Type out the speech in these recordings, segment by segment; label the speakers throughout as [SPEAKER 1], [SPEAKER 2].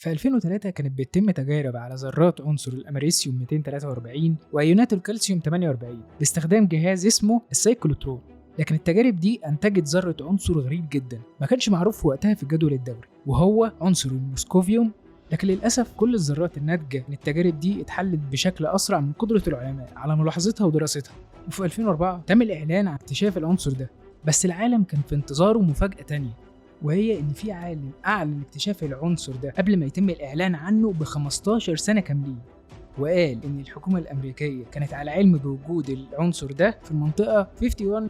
[SPEAKER 1] في 2003 كانت بتتم تجارب على ذرات عنصر الأمريسيوم 243 وأيونات الكالسيوم 48 باستخدام جهاز اسمه السايكلوترون. لكن التجارب دي أنتجت ذرة عنصر غريب جدا ما كانش معروف في وقتها في الجدول الدوري، وهو عنصر الموسكوفيوم. لكن للأسف كل الذرات الناتجة من التجارب دي اتحلت بشكل أسرع من قدرة العلماء على ملاحظتها ودراستها. وفي 2004 تم الإعلان عن اكتشاف العنصر ده، بس العالم كان في انتظاره مفاجأة تانية، وهي إن في عالم أعلن اكتشاف العنصر ده قبل ما يتم الإعلان عنه ب15 سنة كاملين، وقال إن الحكومة الأمريكية كانت على علم بوجود العنصر ده في المنطقة 51.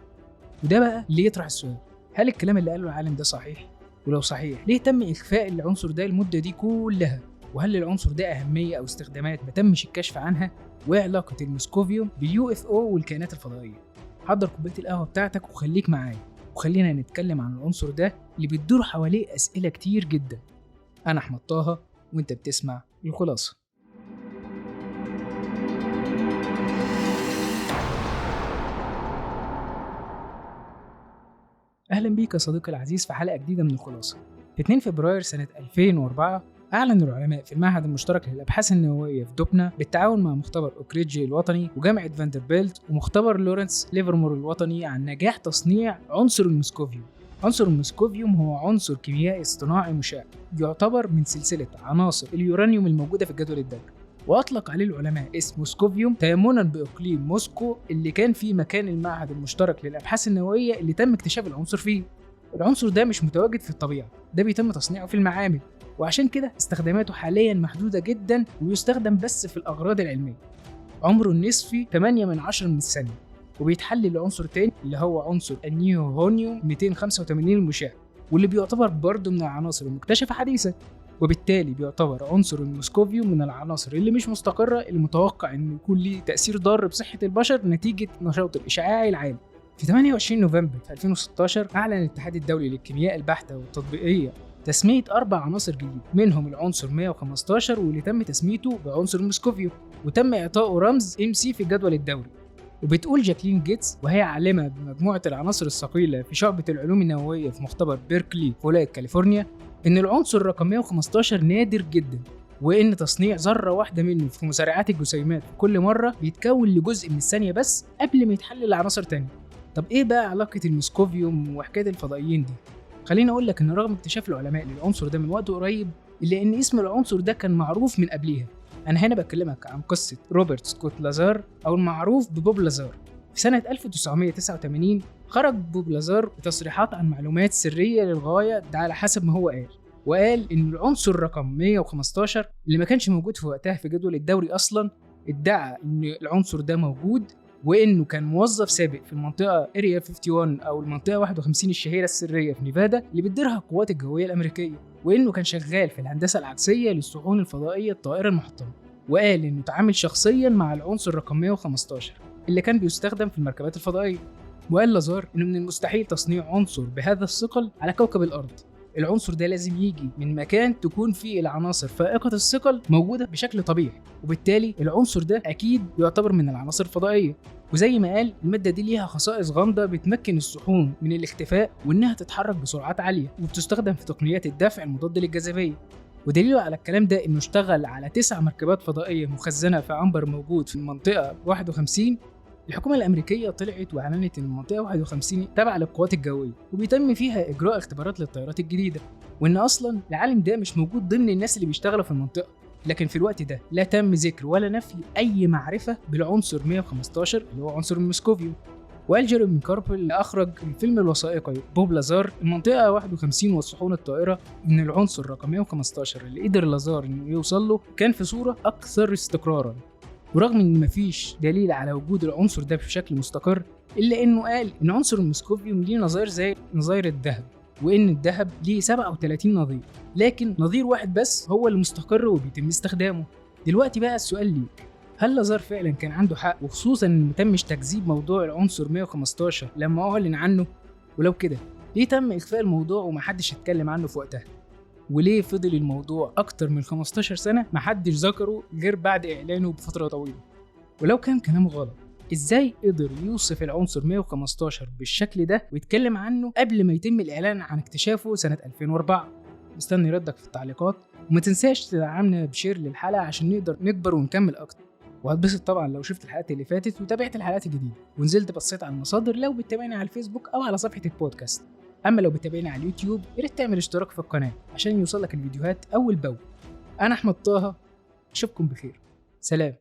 [SPEAKER 1] وده بقى اللي يطرح السؤال: هل الكلام اللي قاله العالم ده صحيح؟ ولو صحيح ليه تم إخفاء العنصر ده المدة دي كلها؟ وهل العنصر ده أهمية أو استخدامات ما تمش الكشف عنها؟ وإيه علاقة الموسكوفيوم باليو اف او والكائنات الفضائية؟ حضر كوباية القهوة بتاعتك وخليك معايا، وخلينا نتكلم عن العنصر ده اللي بتدور حواليه أسئلة كتير جدا. أنا أحمد طه وأنت بتسمع الخلاصة. أهلا بيك يا صديقي العزيز في حلقة جديدة من الخلاصة. في 2 فبراير سنة 2004 أعلن العلماء في المعهد المشترك للأبحاث النووية في دوبنا بالتعاون مع مختبر أوكريدج الوطني وجامعة فاندربيلت ومختبر لورنس ليفرمور الوطني عن نجاح تصنيع عنصر الموسكوفيوم. عنصر الموسكوفيوم هو عنصر كيميائي اصطناعي مشع، يعتبر من سلسلة عناصر اليورانيوم الموجودة في الجدول الدوري، وأطلق عليه العلماء اسم موسكوفيوم تيمنا بإقليم موسكو اللي كان فيه مكان المعهد المشترك للأبحاث النووية اللي تم اكتشاف العنصر فيه. العنصر ده مش متواجد في الطبيعة، ده بيتم تصنيعه في المعامل، وعشان كده استخداماته حاليا محدودة جدا ويستخدم بس في الأغراض العلمية. عمره النسبي 8/10 من الثانية، وبيتحلل لعنصر تاني اللي هو عنصر النيوهونيوم 285 المشع، واللي بيعتبر برضه من العناصر المكتشفة حديثا، وبالتالي بيعتبر عنصر الموسكوفيوم من العناصر اللي مش مستقرة اللي متوقع انه يكون ليه تأثير ضار بصحة البشر نتيجة نشاط الإشعاعي العالي. في 28 نوفمبر 2016 أعلن الاتحاد الدولي للكيمياء البحتة والتطبيقية تسمية 4 عناصر جديدة، منهم العنصر 115 واللي تم تسميته بعنصر الموسكوفيوم، وتم إعطائه رمز MC في الجدول الدوري. وبتقول جاكلين جيتس، وهي عالمة بمجموعة العناصر الثقيلة في شعبة العلوم النووية في مختبر بيركلي في ولاية كاليفورنيا، إن العنصر رقم 115 نادر جدا، وإن تصنيع ذرة واحدة منه في مسارعات الجسيمات كل مرة بيتكون لجزء من الثانية بس قبل ما يتحلل لعناصر تانية. طب إيه بقى علاقة الموسكوفيوم وحكاية الفضائيين دي؟ خليني أقول لك إن رغم اكتشاف العلماء للعنصر ده من وقت قريب، إلا إن اسم العنصر ده كان معروف من قبليها. أنا هنا بكلمك عن قصة روبرت سكوت لازار أو المعروف ببوب لازار. في سنة 1989 خرج بوب لازار بتصريحات عن معلومات سرية للغاية، ده على حسب ما هو قال، وقال إن العنصر رقم 115 اللي ما كانش موجود في وقتها في جدول الدوري أصلا، ادعى إن العنصر ده موجود، وإنه كان موظف سابق في المنطقة Area 51 أو المنطقة 51 الشهيرة السرية في نيفادا اللي بتديرها القوات الجوية الأمريكية، وإنه كان شغال في الهندسة العكسية للصحون الفضائية الطائرة المحطمة. وقال إنه تعامل شخصيا مع العنصر رقم 115 اللي كان بيستخدم في المركبات الفضائية. وقال لازار إنه من المستحيل تصنيع عنصر بهذا الثقل على كوكب الأرض. العنصر ده لازم يجي من مكان تكون فيه العناصر فائقة الثقل موجودة بشكل طبيعي، وبالتالي العنصر ده أكيد يعتبر من العناصر الفضائية. وزي ما قال، المادة دي ليها خصائص غامضة بتمكن الصحون من الاختفاء وإنها تتحرك بسرعات عالية، وبتستخدم في تقنيات الدفع المضاد للجاذبية. ودليل على الكلام ده إنه اشتغل على 9 مركبات فضائية مخزنة في عنبر موجود في المنطقة 51. الحكومة الأمريكية طلعت وأعلنت إن المنطقة 51 تابعة للقوات الجوية وبيتم فيها إجراء اختبارات للطيارات الجديدة، وإن أصلا العالم ده مش موجود ضمن الناس اللي بيشتغلوا في المنطقة. لكن في الوقت ده لا تم ذكر ولا نفي أي معرفة بالعنصر 115 اللي هو عنصر الموسكوفيوم. وقال جيريمي كاربل اللي أخرج الفيلم الوثائقي بوب لازار المنطقة 51 والصحون الطائرة إن العنصر رقم 115 اللي قدر لازار إنه يوصل له كان في صورة أكثر استقرارا. ورغم إن مفيش دليل على وجود العنصر ده بشكل مستقر، إلا إنه قال إن عنصر الموسكوفيوم ليه نظائر زي نظائر الذهب، وإن الذهب ليه 37 نظير، لكن نظير واحد بس هو اللي مستقر وبيتم استخدامه. دلوقتي بقى السؤال ليك: هل لازار فعلا كان عنده حق، وخصوصا إن متمش تكذيب موضوع العنصر 115 لما أعلن عنه؟ ولو كده ليه تم إخفاء الموضوع ومحدش اتكلم عنه في وقتها؟ وليه فضل الموضوع أكتر من 15 سنة محدش ذكره غير بعد إعلانه بفترة طويلة؟ ولو كان كلامه غلط، إزاي قدر يوصف العنصر 115 بالشكل ده ويتكلم عنه قبل ما يتم الإعلان عن اكتشافه سنة 2004؟ مستني ردك في التعليقات، وما تنساش تدعمنا بشير للحلقة عشان نقدر نكبر ونكمل أكتر. وهتبسط طبعا لو شفت الحلقات اللي فاتت وتابعت الحلقات الجديدة ونزلت بصيت على المصادر لو بتتابعني على الفيسبوك أو على صفحة البودكاست. أما لو بتتابعني على اليوتيوب ياريت تعمل اشتراك في القناة عشان يوصلك الفيديوهات أول بأول. أنا أحمد طه، أشوفكم بخير. سلام.